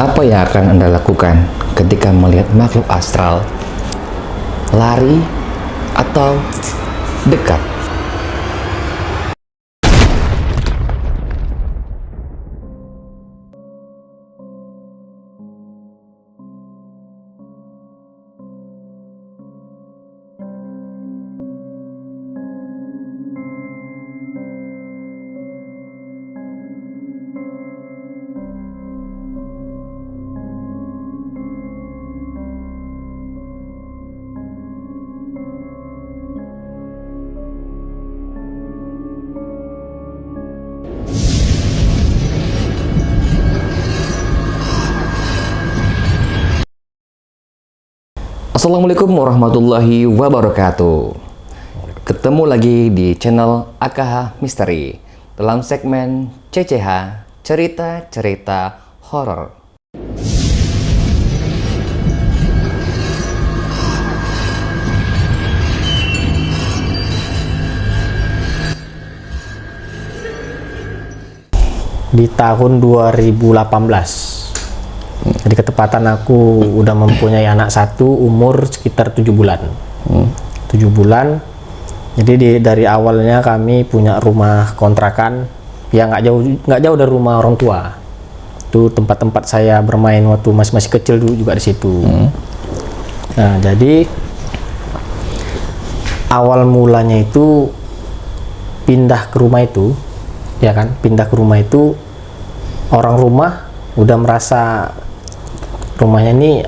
Apa yang akan Anda lakukan ketika melihat makhluk astral? Lari atau dekat? Assalamualaikum warahmatullahi wabarakatuh. Ketemu lagi di channel AKH Misteri dalam segmen CCH, cerita-cerita horor. Di tahun 2018. Jadi ketepatan aku udah mempunyai anak satu, umur sekitar 7 bulan. 7 bulan. Jadi dari awalnya kami punya rumah kontrakan yang nggak jauh dari rumah orang tua. Itu tempat-tempat saya bermain waktu masih kecil dulu juga di situ. Nah, jadi awal mulanya itu pindah ke rumah itu, ya kan? Pindah ke rumah itu, orang rumah udah merasa rumahnya ini,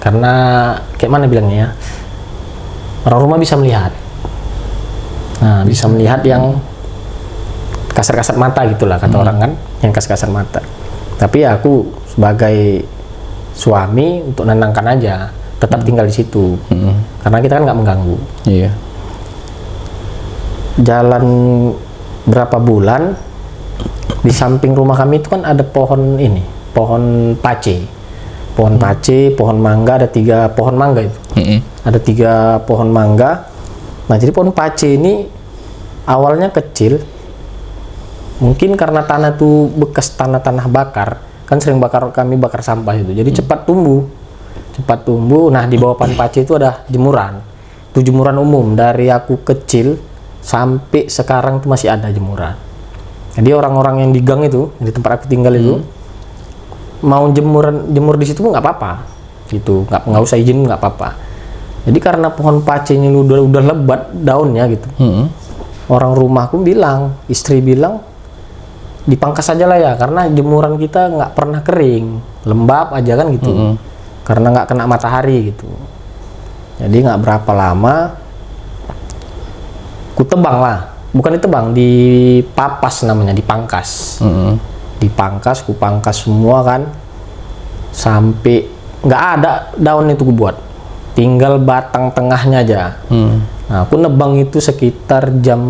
karena kayak mana bilangnya ya, orang rumah bisa melihat, bisa melihat yang kasar-kasar mata gitulah kata orang kan, yang kasar-kasar mata. Tapi ya aku sebagai suami untuk nenangkan aja, tetap tinggal di situ, karena kita kan nggak mengganggu. Iya. Jalan berapa bulan, di samping rumah kami itu kan ada pohon ini, pohon pace, pohon mangga, ada 3 pohon mangga itu. Ada 3 pohon mangga. Nah, jadi pohon pace ini awalnya kecil, mungkin karena tanah itu bekas tanah bakar, kan sering kami bakar sampah itu, jadi cepat tumbuh. Nah, di bawah pohon pace itu ada jemuran, itu jemuran umum. Dari aku kecil sampai sekarang itu masih ada jemuran. Jadi orang-orang yang di gang itu, di tempat aku tinggal itu, mau jemur di situ pun nggak apa-apa, gitu, nggak usah izin, nggak apa-apa. Jadi karena pohon pacenya udah lebat daunnya gitu, orang rumahku bilang, istri bilang, dipangkas aja lah ya, karena jemuran kita nggak pernah kering, lembab aja kan gitu, karena nggak kena matahari gitu. Jadi nggak berapa lama, ku tebang lah. Bukan ditebang, dipapas namanya, dipangkas. Ku pangkas semua kan, sampai nggak ada daun itu ku buat, tinggal batang tengahnya aja. Nah, aku nebang itu sekitar jam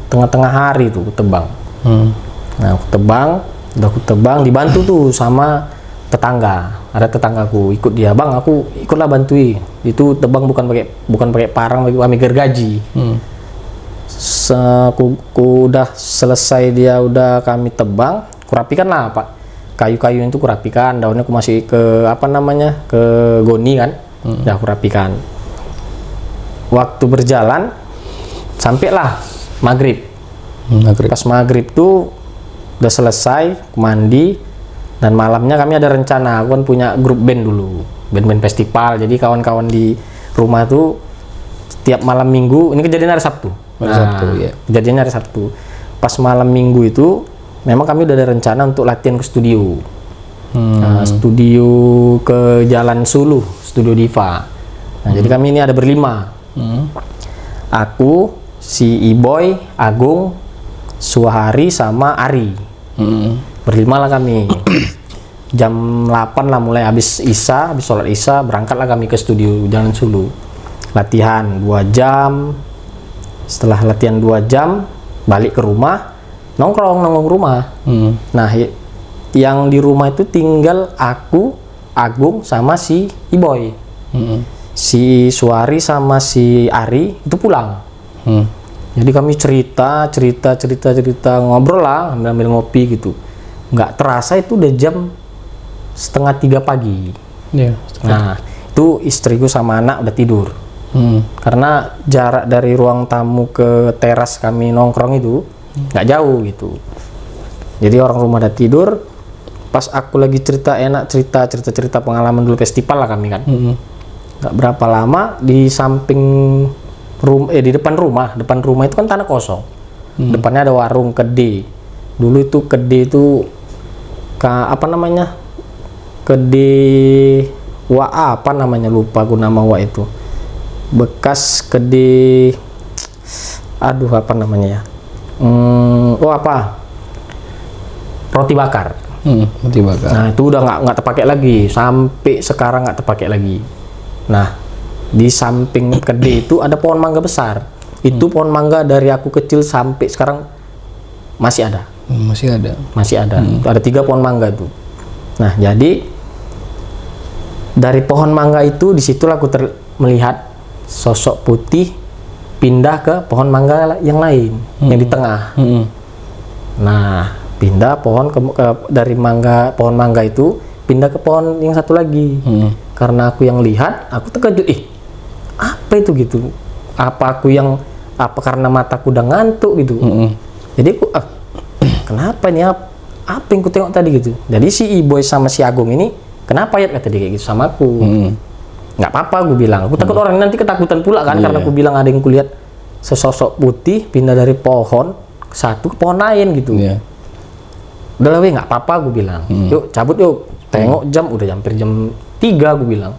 tengah-tengah hari tuh ku tebang. Nah, udah ku tebang, dibantu tuh sama tetangga. Ada tetanggaku ikut dia, bang, aku ikutlah bantui. Itu tebang bukan pakai parang, pakai gergaji. Udah selesai, dia udah kami tebang, kurapikan lah pak, kayu-kayu itu kurapikan, daunnya aku masih ke goni kan, udah kurapikan. Waktu berjalan sampailah maghrib. Pas maghrib tuh udah selesai, mandi, dan malamnya kami ada rencana, aku kan punya grup band dulu, band festival. Jadi kawan-kawan di rumah tuh setiap malam minggu, ini kejadian hari Sabtu. Kejadiannya hari Sabtu. Pas malam minggu itu memang kami udah ada rencana untuk latihan ke studio. Studio ke Jalan Suluh, Studio Diva. Nah, jadi kami ini ada berlima. Aku, si Iboy, Agung, Suhari sama Ari. Berlima lah kami. Jam 8 lah mulai habis sholat Isya, berangkatlah kami ke studio Jalan Suluh. Latihan 2 jam. Setelah latihan 2 jam, balik ke rumah, nongkrong rumah. Nah, yang di rumah itu tinggal aku, Agung, sama si Iboy. Si Suari sama si Ari itu pulang. Jadi kami cerita, ngobrol lah, ambil ngopi gitu. Nggak terasa itu udah jam 2:30 pagi. Iya. Nah, itu istriku sama anak udah tidur. Karena jarak dari ruang tamu ke teras kami nongkrong itu nggak jauh gitu. Jadi orang rumah udah tidur. Pas aku lagi cerita pengalaman dulu festival lah kami kan. Nggak berapa lama di samping di depan rumah itu kan tanah kosong. Depannya ada warung Kede. Dulu itu Kede itu apa namanya? Kede apa namanya, lupa aku nama itu. Bekas Kede, aduh apa namanya ya? Roti bakar. Roti bakar. Nah itu udah nggak terpakai lagi, sampai sekarang nggak terpakai lagi. Nah di samping Kede itu ada pohon mangga besar. Itu pohon mangga dari aku kecil sampai sekarang masih ada. Masih ada. Masih ada. Ada 3 pohon mangga tuh. Nah jadi dari pohon mangga itu disitulah aku melihat sosok putih pindah ke pohon mangga yang lain yang di tengah. Nah pindah dari pohon mangga itu pindah ke pohon yang satu lagi. Karena aku yang lihat, aku terkejut, apa itu gitu? Apa karena mataku udah ngantuk gitu? Jadi aku kenapa nih, apa yang ku tengok tadi gitu? Jadi si Iboy sama si Agung ini kenapa ya, kata dia kayak gitu sama aku. Nggak apa-apa, gue bilang. Aku takut orang nanti ketakutan pula kan, karena aku bilang ada yang kulihat sesosok putih pindah dari pohon satu ke pohon lain gitu. Udah lah nggak apa-apa, gue bilang. Yuk cabut yuk. Tengok jam udah hampir jam 3, gue bilang.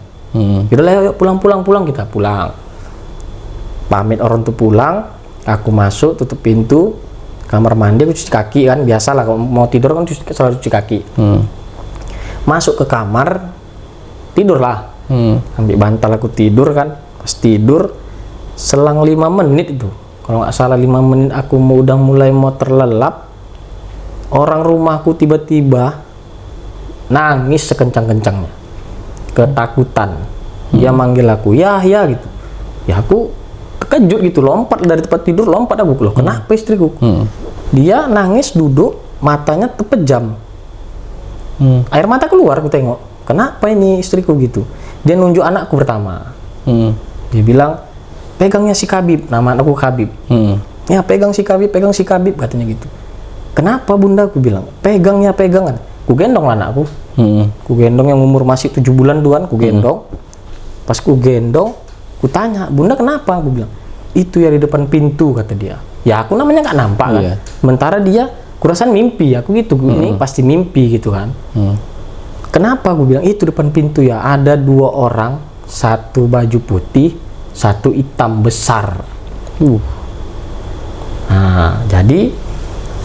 Yaudah lah yuk pulang kita pulang. Pamit orang tuh pulang. Aku masuk, tutup pintu kamar mandi, aku cuci kaki kan, biasalah kalau mau tidur kan selalu cuci kaki. Masuk ke kamar, tidur lah. Ambil bantal aku tidur kan. Pas tidur selang 5 menit itu, kalau nggak salah 5 menit aku udah mulai mau terlelap, orang rumahku tiba-tiba nangis sekencang-kencangnya, ketakutan. Dia manggil aku ya gitu. Ya aku terkejut gitu, lompat dari tempat tidur, lompat aku, loh kenapa istriku? Dia nangis duduk, matanya terpejam, air mata keluar. Aku tengok, kenapa ini istriku gitu. Dia nunjuk anakku pertama. Dia bilang, pegangnya si Kabib, nama anakku Kabib. Ya pegang si Kabib katanya gitu. Kenapa bunda? Aku bilang, pegangan. Ku gendong lah anakku. Ku gendong yang umur masih 7 bulan doang, ku gendong. Pas ku gendong, ku tanya, bunda kenapa? Aku bilang, itu ya di depan pintu, kata dia. Ya aku namanya nggak nampak kan. Sementara dia kurasan mimpi, aku gitu, ini pasti mimpi gitu kan. Kenapa? Gue bilang, itu depan pintu ya, ada 2 orang, satu baju putih, satu hitam besar. Nah jadi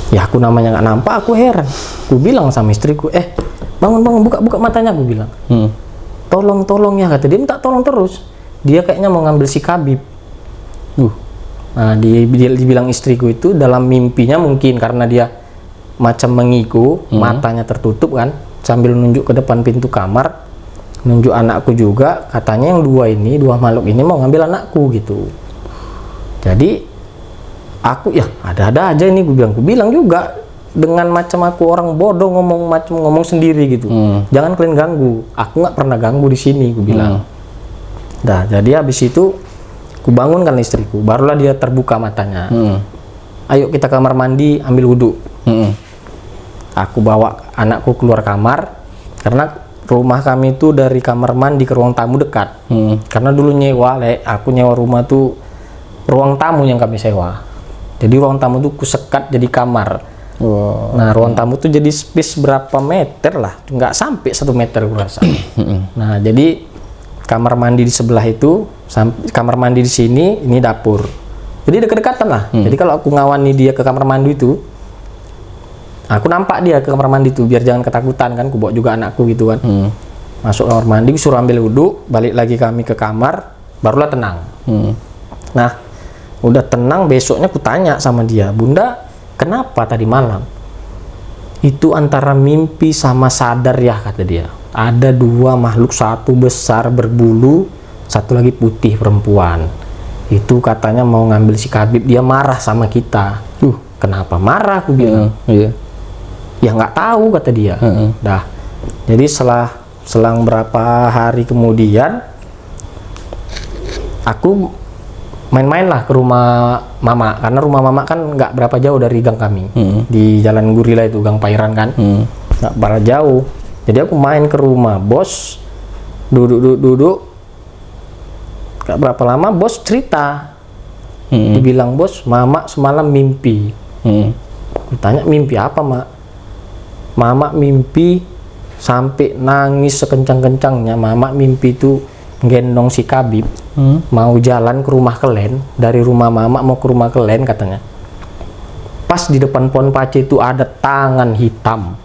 ya aku namanya nggak nampak, aku heran. Gue bilang sama istriku, bangun buka matanya, gue bilang. Tolong ya, kata dia. Minta tolong terus, dia kayaknya mau ngambil si Kabib. Nah dia dibilang istriku itu dalam mimpinya, mungkin karena dia macam mengiku, matanya tertutup kan, sambil nunjuk ke depan pintu kamar, nunjuk anakku juga, katanya yang 2 makhluk ini mau ngambil anakku gitu. Jadi aku ya ada-ada aja ini, gue bilang juga dengan macam aku orang bodoh ngomong sendiri gitu. Jangan kalian ganggu, aku nggak pernah ganggu di sini, gue bilang. Nah jadi habis itu ku bangunkan istriku, barulah dia terbuka matanya. Ayo kita kamar mandi, ambil wudhu. Aku bawa anakku keluar kamar, karena rumah kami itu dari kamar mandi ke ruang tamu dekat. Karena dulu aku nyewa rumah tuh ruang tamu yang kami sewa. Jadi ruang tamu tuh kusekat jadi kamar. Nah ruang tamu tuh jadi space berapa meter lah, nggak sampai 1 meter gue rasa. Nah jadi kamar mandi di sebelah itu, kamar mandi di sini, ini dapur. Jadi dekat-dekatan lah. Jadi kalau aku ngawani dia ke kamar mandi itu, aku nampak dia ke kamar mandi tuh, biar jangan ketakutan kan. Aku bawa juga anakku gitu kan. Masuk kamar mandi, suruh ambil wudhu, balik lagi kami ke kamar, barulah tenang. Nah udah tenang, besoknya aku tanya sama dia, bunda kenapa tadi malam? Itu antara mimpi sama sadar ya, kata dia. Ada 2 makhluk, satu besar berbulu, satu lagi putih perempuan. Itu katanya mau ngambil si Kabib, dia marah sama kita. Kenapa marah? Aku bilang. Ya nggak tahu, kata dia. Dah Jadi selang berapa hari kemudian aku main-main lah ke rumah mama, karena rumah mama kan nggak berapa jauh dari gang kami, di Jalan Gurila itu, Gang Pairan kan, nggak berapa jauh. Jadi aku main ke rumah bos, duduk, nggak berapa lama bos cerita, dibilang bos, mama semalam mimpi. Aku tanya mimpi apa mak? Mama mimpi sampai nangis sekencang-kencangnya. Mama mimpi itu gendong si Kabib, mau jalan ke rumah kelen, dari rumah mama mau ke rumah kelen katanya. Pas di depan pohon pace itu ada tangan hitam,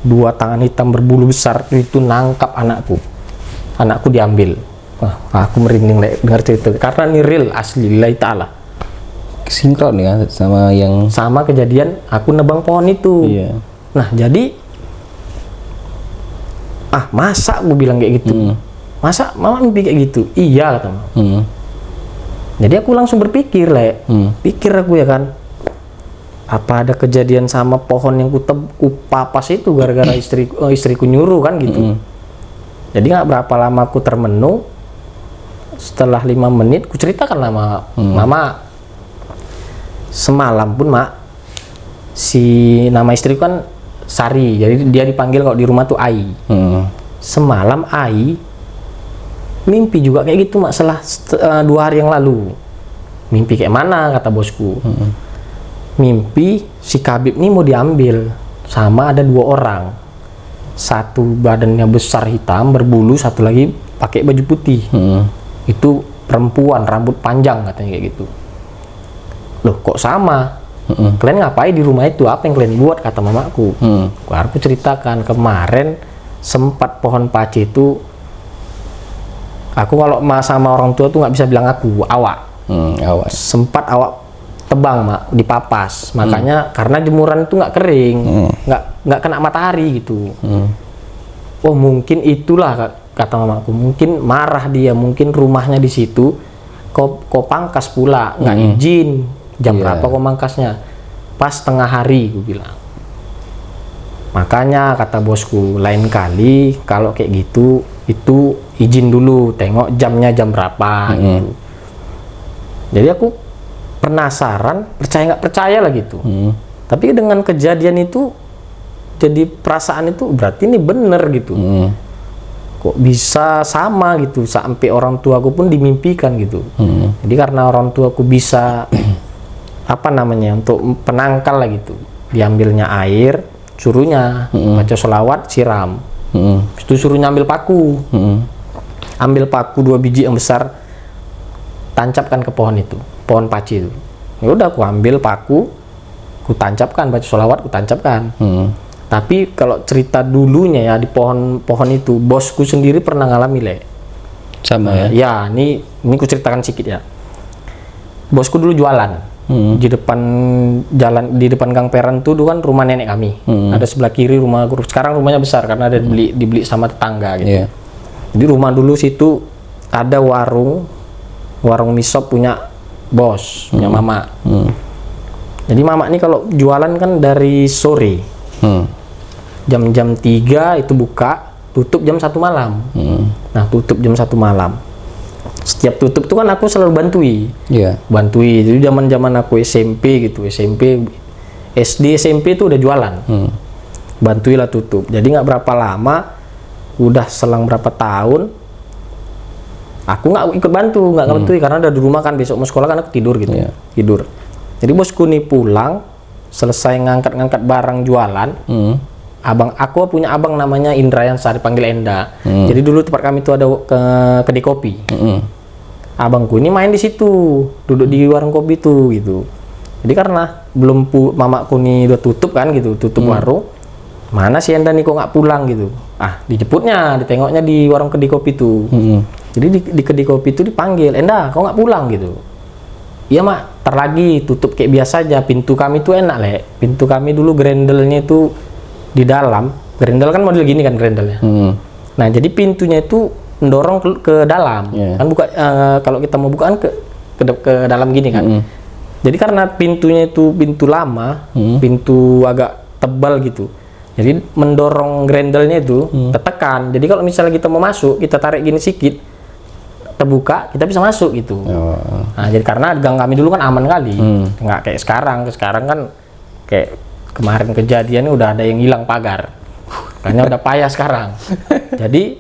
2 tangan hitam berbulu besar itu nangkap anakku diambil. Wah, aku merinding dengar cerita karena ini real asli lillahi ta'ala. Sinkron ya sama Kejadian aku nebang pohon itu. Iya. Nah jadi masa gue bilang kayak gitu, masa mama mimpi kayak gitu? Iya kata mama. Jadi aku langsung berpikir pikir aku ya kan, apa ada kejadian sama pohon yang ku papas itu gara-gara istriku nyuruh kan gitu. Jadi nggak berapa lama aku termenung, setelah 5 menit ku ceritakan sama mama. Semalam pun mak, si nama istriku kan Sari, jadi dia dipanggil kalau di rumah tuh Ai. Semalam Ai mimpi juga kayak gitu mak, setelah 2 hari yang lalu. Mimpi kayak mana kata bosku? Mimpi si Kabib ini mau diambil sama ada 2 orang, satu badannya besar hitam berbulu, satu lagi pakai baju putih. Itu perempuan rambut panjang katanya kayak gitu. Loh kok sama? Kalian ngapain di rumah itu? Apa yang kalian buat? Kata mamaku. Aku ceritakan kemarin sempat pohon pace itu, aku kalau sama orang tua tuh nggak bisa bilang aku, awak. Sempat awak tebang mak, dipapas. Makanya karena jemuran itu nggak kering, nggak kena matahari gitu. Oh mungkin itulah kata mamaku. Mungkin marah dia, mungkin rumahnya di situ. Kok pangkas pula, nggak izin. Jam berapa kok mangkasnya? Pas tengah hari, gue bilang. Makanya kata bosku, lain kali kalau kayak gitu, itu izin dulu, tengok jamnya jam berapa gitu. Jadi aku penasaran, percaya nggak percaya lah gitu. Tapi dengan kejadian itu, jadi perasaan itu berarti ini bener gitu. Kok bisa sama gitu, sampai orang tuaku pun dimimpikan gitu. Jadi karena orang tuaku bisa untuk penangkal lah gitu, diambilnya air, suruhnya baca sholawat, siram. Itu suruhnya ambil paku, ambil paku 2 biji yang besar, tancapkan ke pohon itu, pohon pace itu. Ya udah aku ambil paku, ku tancapkan, baca sholawat, ku tancapkan. Tapi kalau cerita dulunya ya di pohon itu, bosku sendiri pernah ngalami sama ya. Ya ini ku ceritakan sedikit ya. Bosku dulu jualan. Di depan jalan, di depan Gang Peran tuh dulu kan rumah nenek kami. Ada sebelah kiri rumah guru. Sekarang rumahnya besar karena ada dibeli sama tetangga gitu. Jadi rumah dulu situ ada warung mie sop punya bos, punya mama. Jadi mama ini kalau jualan kan dari sore. Jam-jam 3 itu buka, tutup jam 1 malam. Nah, tutup jam 1 malam. Setiap tutup tuh kan aku selalu bantui. Jadi zaman aku SMP gitu, SD SMP tuh udah jualan. Bantui lah tutup. Jadi nggak berapa lama, udah selang berapa tahun, aku nggak ikut bantu, nggak bantui karena udah di rumah kan, besok mau sekolah kan aku tidur gitu. Tidur. Jadi bosku nih pulang, selesai ngangkat barang jualan. Aku punya abang namanya Indra yang saya dipanggil Enda. Jadi dulu tempat kami itu ada kedai kopi. Abangku ini main di situ, duduk di warung kopi itu gitu. Jadi karena mamaku nih udah tutup kan gitu, tutup warung. Mana si Enda nih kok nggak pulang gitu? Dijemputnya, ditengoknya di warung kedai kopi itu. Jadi di kedai kopi itu dipanggil, Enda, kok nggak pulang gitu? Iya mak, ntar lagi tutup kayak biasa aja. Pintu kami tuh enak Pintu kami dulu grendelnya itu di dalam, grendel kan model gini kan grendelnya. Nah jadi pintunya itu mendorong ke dalam, kan buka kalau kita mau bukaan ke dalam gini kan. Jadi karena pintunya itu pintu lama, pintu agak tebal gitu. Jadi mendorong grendelnya itu tertekan. Jadi kalau misalnya kita mau masuk, kita tarik gini sedikit, terbuka, kita bisa masuk gitu. Nah, jadi karena gang kami dulu kan aman kali, nggak kayak sekarang. Sekarang kan kayak kemarin kejadian udah ada yang hilang pagar, kayaknya udah payah sekarang. Jadi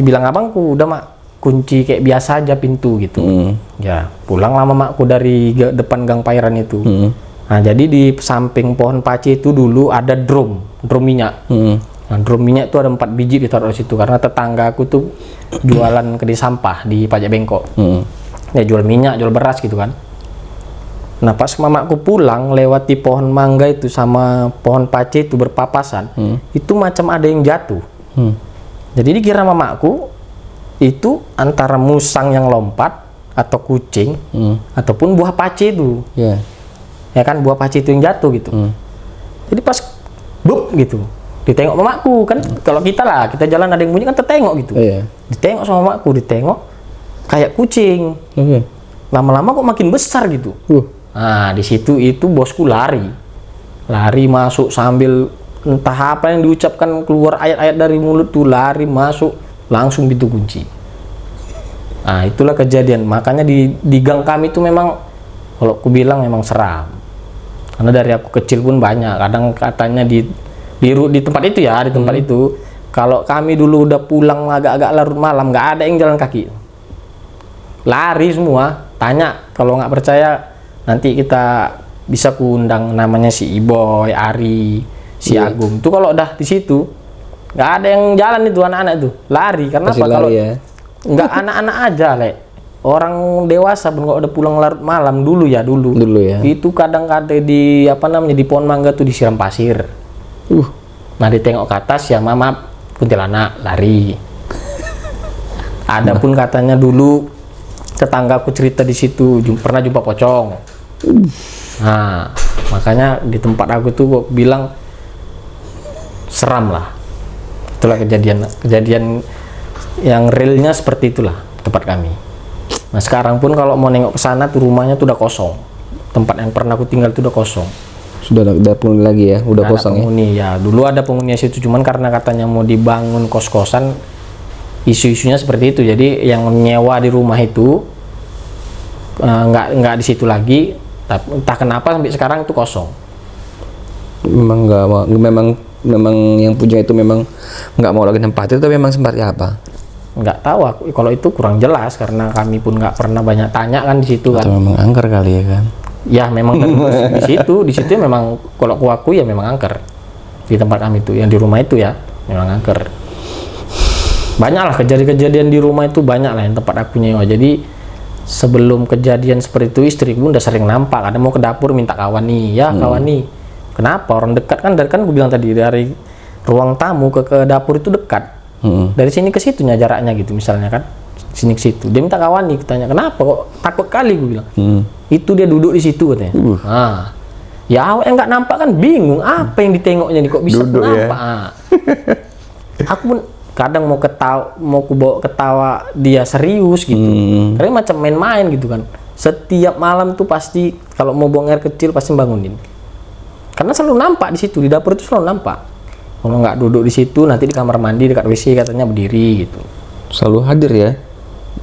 dibilang abangku, udah mak kunci kayak biasa aja pintu gitu. Ya pulang lama makku dari depan gang Pairan itu. Nah jadi di samping pohon paci itu dulu ada drum minyak. Nah, drum minyak itu ada 4 biji ditaruh di situ karena tetangga aku tuh jualan kedai sampah di Pajak Bengkok. Ya jual minyak, jual beras gitu kan. Nah pas mamaku pulang lewati pohon mangga itu sama pohon paci itu berpapasan, itu macam ada yang jatuh. Jadi dikira mamaku itu antara musang yang lompat atau kucing ataupun buah paci itu. Ya kan buah paci itu yang jatuh gitu. Jadi pas bup gitu ditengok mamaku kan, kalau kita jalan ada yang bunyi kan tertengok gitu. Ditengok sama mamaku, ditengok kayak kucing. Lama-lama kok makin besar gitu. Nah di situ itu bosku lari masuk sambil entah apa yang diucapkan, keluar ayat-ayat dari mulut tuh, lari masuk langsung pintu kunci. Nah itulah kejadian. Makanya di gang kami itu memang kalau aku bilang memang seram. Karena dari aku kecil pun banyak. Kadang katanya di tempat itu ya, di tempat itu kalau kami dulu udah pulang agak-agak larut malam, nggak ada yang jalan kaki. Lari semua. Tanya, kalau nggak percaya nanti kita bisa kuundang namanya si Iboy, Ari, si Agung. Itu kalau udah di situ nggak ada yang jalan itu anak-anak itu. Lari karena apa? Kalau nggak anak-anak aja, orang dewasa pun kalau udah pulang larut malam dulu ya itu kadang-kadang di di pohon mangga tuh disiram pasir. Nah ditengok ke atas ya mama kuntilanak, lari. Ada pun katanya dulu tetanggaku cerita di situ pernah jumpa pocong. Nah makanya di tempat aku tuh gua bilang seram lah. Itulah kejadian yang realnya seperti itulah tempat kami. Nah sekarang pun kalau mau nengok ke sana tuh rumahnya tuh udah kosong. Tempat yang pernah aku tinggal tuh udah kosong. Sudah ada penghuni lagi ya, udah kosong penghuni, ya. Dulu ada penghuni situ, cuman karena katanya mau dibangun kos-kosan, isu-isunya seperti itu. Jadi yang nyewa di rumah itu nggak di situ lagi. Tapi entah kenapa sampai sekarang itu kosong. Memang yang punya itu memang nggak mau lagi nempatin, tapi memang seperti apa? Nggak tahu aku, kalau itu kurang jelas karena kami pun nggak pernah banyak tanya kan di situ kan. Atau memang angker kali ya kan? Ya memang di situ memang kalau aku ya memang angker di tempat kami itu, yang di rumah itu ya memang angker. Banyak lah kejadian-kejadian di rumah itu, banyak lah yang tempat aku nyewa. Jadi sebelum kejadian seperti itu istriku udah sering nampak, ada mau ke dapur minta kawan nih, kawan nih. Kenapa? Orang dekat kan aku bilang tadi dari ruang tamu ke dapur itu dekat. Dari sini ke situnya jaraknya gitu misalnya kan, sini ke situ. Dia minta kawan nih, tanya kenapa kok takut kali, gue bilang. Itu dia duduk di situ katanya. Nah, ya awalnya nggak nampak kan, bingung apa yang ditengoknya nih kok bisa duduk nampak. Ya? Aku pun kadang mau bawa ketawa dia serius gitu. Karena macam main-main gitu kan. Setiap malam tuh pasti kalau mau buang air kecil pasti bangunin. Karena selalu nampak di situ, di dapur itu selalu nampak. Kalau nggak duduk di situ, nanti di kamar mandi dekat WC katanya berdiri gitu. Selalu hadir ya?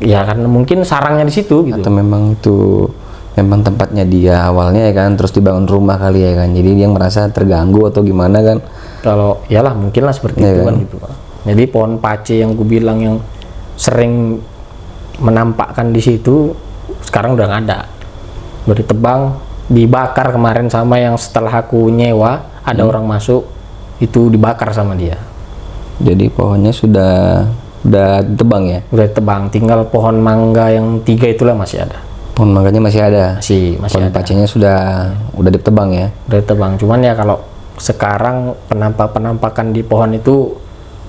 Ya karena mungkin sarangnya di situ gitu. Atau memang itu memang tempatnya dia awalnya ya kan, terus dibangun rumah kali ya kan. Jadi dia merasa terganggu atau gimana kan? Kalau iyalah mungkin lah seperti itu kan gitu. Jadi pohon pace yang gue bilang yang sering menampakkan di situ sekarang udah nggak ada. Udah ditebang, dibakar kemarin sama yang setelah aku nyewa ada orang masuk itu dibakar sama dia. Jadi pohonnya sudah ditebang ya? Udah ditebang, tinggal pohon mangga yang 3 itulah masih ada. Pohon mangganya masih ada? Masih pohon ada. pacenya udah ditebang ya? Udah ditebang, cuman ya kalau sekarang penampakan di pohon itu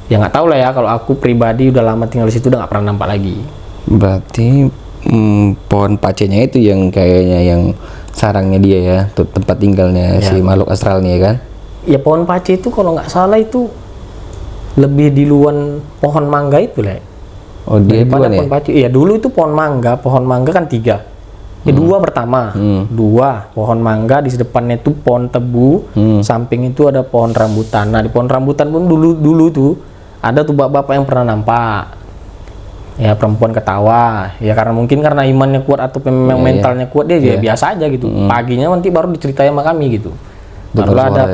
ya nggak tahu lah ya. Kalau aku pribadi udah lama tinggal di situ udah nggak pernah nampak lagi. Berarti pohon pacenya itu yang kayaknya yang sarangnya dia ya, tempat tinggalnya si makhluk astralnya ya kan? Ya pohon pace itu kalau nggak salah itu lebih di luar pohon mangga itu lah. Oh dia duluan ya? Pohon pace. Iya dulu itu pohon mangga kan 3. Dua pertama, dua pohon mangga, di depannya itu pohon tebu, samping itu ada pohon rambutan. Nah di pohon rambutan pun dulu tuh ada tuh bapak-bapak yang pernah nampak, ya perempuan ketawa, ya karena imannya kuat atau memang mentalnya kuat, dia biasa aja gitu. Paginya nanti baru diceritain sama kami gitu. Barulah ada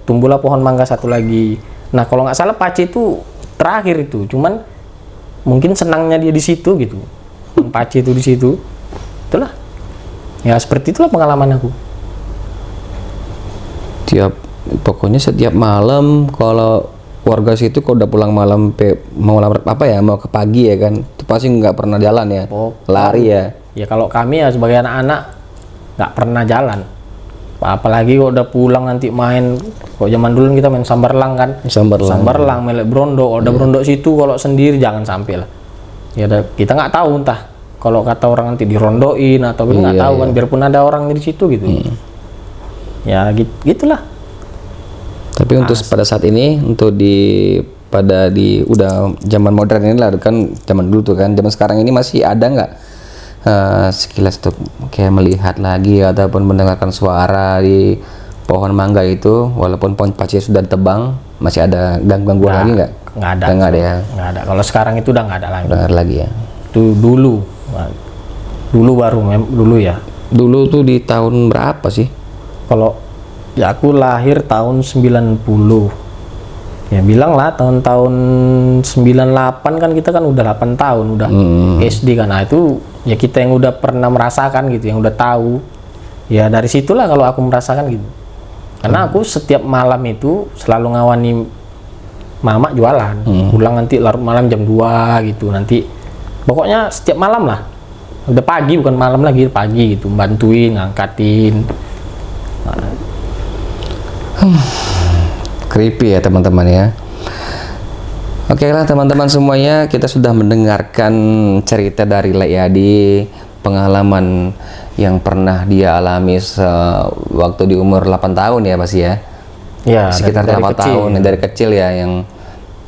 tumbuhlah pohon mangga satu lagi. Nah kalau nggak salah pace itu terakhir itu, cuman mungkin senangnya dia di situ gitu, pace itu di situ, itulah. Ya seperti itulah pengalaman aku. Pokoknya setiap malam kalau warga situ kalau udah pulang malam mau mau ke pagi ya kan, itu pasti nggak pernah jalan ya, lari ya. Ya kalau kami ya sebagai anak-anak nggak pernah jalan. Apalagi kalau udah pulang nanti main, kok zaman dulu kita main sambarlang kan, sambarlang melek brondo, kalau udah brondo situ kalau sendiri jangan sampai lah. Ya kita nggak tahu entah kalau kata orang nanti dirondoin atau nggak tahu kan, biarpun ada orang di situ gitu. Ya gitulah. Tapi untuk pada saat ini untuk udah zaman modern ini lah kan, zaman dulu tuh kan, zaman sekarang ini masih ada nggak sekilas tuh kayak melihat lagi ataupun mendengarkan suara di pohon mangga itu, walaupun pohon pace sudah ditebang, masih ada gangguan lagi nggak? Nggak ada. Nggak ada ya. Nggak ada. Kalau sekarang itu udah nggak ada lagi. Udah nggak ada lagi ya. Itu dulu ya. Dulu tuh di tahun berapa sih? Kalau ya aku lahir tahun 90. Ya bilang lah tahun-tahun 98 kan kita kan udah 8 tahun udah SD kan. Nah itu ya kita yang udah pernah merasakan gitu, yang udah tahu. Ya dari situlah kalau aku merasakan gitu. Karena aku setiap malam itu selalu ngawani mama jualan. Pulang nanti larut malam jam 2 gitu. Nanti pokoknya setiap malam lah. Udah pagi, bukan malam lagi, pagi gitu, bantuin, ngangkatin. Creepy ya teman-teman ya. Oke lah teman-teman semuanya, kita sudah mendengarkan cerita dari Lek Yadi, pengalaman yang pernah dia alami waktu di umur 8 tahun ya pasti ya. Ya, sekitar 8 tahun dari kecil ya, yang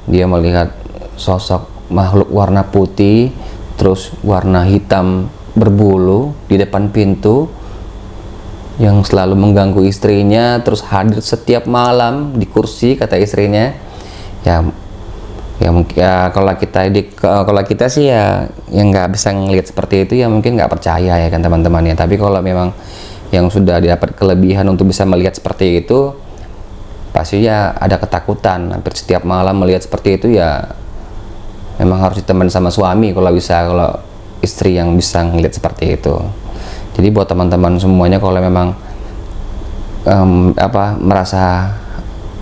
dia melihat sosok makhluk warna putih terus warna hitam berbulu di depan pintu yang selalu mengganggu istrinya, terus hadir setiap malam di kursi kata istrinya. Mungkin ya, kalau kita sih ya yang nggak bisa ngelihat seperti itu ya mungkin nggak percaya ya kan teman-teman ya. Tapi kalau memang yang sudah didapat kelebihan untuk bisa melihat seperti itu, pasti ya ada ketakutan. Hampir setiap malam melihat seperti itu ya memang harus ditemani sama suami kalau istri yang bisa ngelihat seperti itu. Jadi buat teman-teman semuanya kalau memang merasa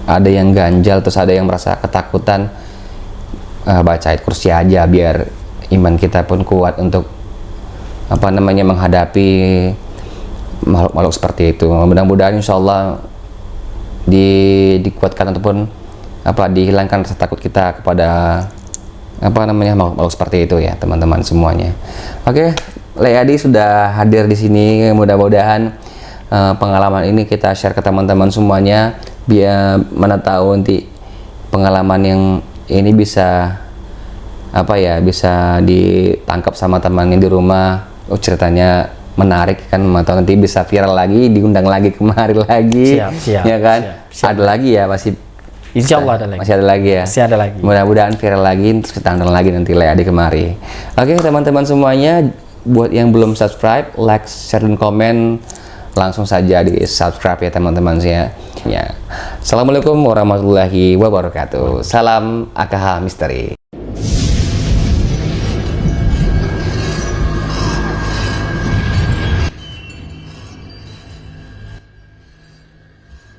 ada yang ganjal terus ada yang merasa ketakutan, baca ayat kursi aja biar iman kita pun kuat untuk menghadapi makhluk-makhluk seperti itu. Mudah-mudahan insyaallah dikuatkan ataupun dihilangkan rasa takut kita kepada makhluk seperti itu ya teman-teman semuanya. Oke, Lek Yadi sudah hadir di sini. Mudah-mudahan pengalaman ini kita share ke teman-teman semuanya, biar mana tahu nanti pengalaman yang ini bisa bisa ditangkap sama temannya di rumah. Ceritanya menarik kan, atau nanti bisa viral lagi, diundang lagi kemari lagi. Siap, ya kan? Siap. Ada lagi ya, Insya Allah ada lagi. Masih ada lagi ya? Masih ada lagi. Mudah-mudahan viral lagi, terus kita undang lagi nanti Lek Yadi kemari. Oke teman-teman semuanya, buat yang belum subscribe, like, share, dan komen, langsung saja di subscribe ya teman-teman ya. Assalamualaikum warahmatullahi wabarakatuh. Salam AKH Misteri.